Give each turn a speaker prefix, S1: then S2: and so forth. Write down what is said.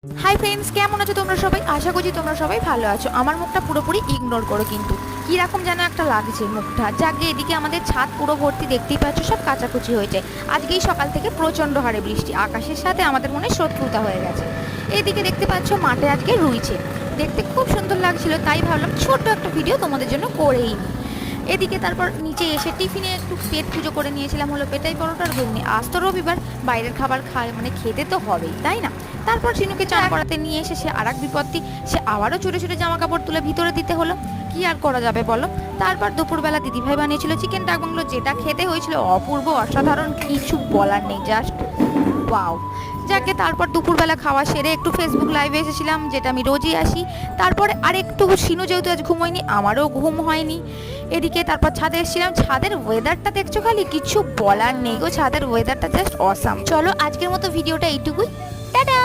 S1: Hi friends, কেমন আছো তোমরা সবাই? আশা করছি তোমরা সবাই ভালো আছো। আমার মুখটা পুরোপুরি ইগনোর করো, কিন্তু কীরকম যেন একটা লাগছে মুখটা। যাকে এদিকে আমাদের ছাদ পুরো ভর্তি, দেখতেই পাচ্ছ সব কাচাকুচি হয়েছে। আজকেই সকাল থেকে প্রচণ্ড হারে বৃষ্টি, আকাশের সাথে আমাদের মনে শত্রুতা হয়ে গেছে। এদিকে দেখতে পাচ্ছ মাঠে আজকে রুইছে, দেখতে খুব সুন্দর লাগছিল, তাই ভাবলাম ছোট্ট একটা ভিডিও তোমাদের জন্য করেই নিই। এদিকে তারপর নিচে এসে টিফিনে একটু পেট পুজো করে নিয়েছিলাম, হলো পেটাই পরোটার ঘুগনি। আজ তো রবিবার, বাইরের খাবার খেতে তো হবেই, তাই না? তারপর শিনুকে চান করাতে নিয়ে এসে সে আর এক বিপত্তি, সে আবারও ছুটে ছুটে জামা কাপড় তুলে ভিতরে দিতে হলো। কি আর করা যাবে বলো। তারপর দুপুরবেলা দিদিভাই বানিয়েছিল চিকেন ডাক বাংলো, যেটা খেতে হয়েছিল অপূর্ব, অসাধারণ, কিছু বলার নেই, জাস্ট ওয়াও। যাকে তারপর দুপুরবেলা খাওয়া সেরে একটু ফেসবুক লাইভে এসেছিলাম, যেটা আমি রোজই আসি। তারপরে আর একটু শিনু যেহেতু আজ ঘুমোয়নি, আমারও ঘুম হয়নি। এদিকে তারপর ছাদে এসেছিলাম, ছাদের ওয়েদারটা দেখছো, খালি কিছু বলার নেই গো, ছাদের ওয়েদারটা জাস্ট অসাম। চলো আজকের মতো ভিডিওটা এইটুকুই, টাটা।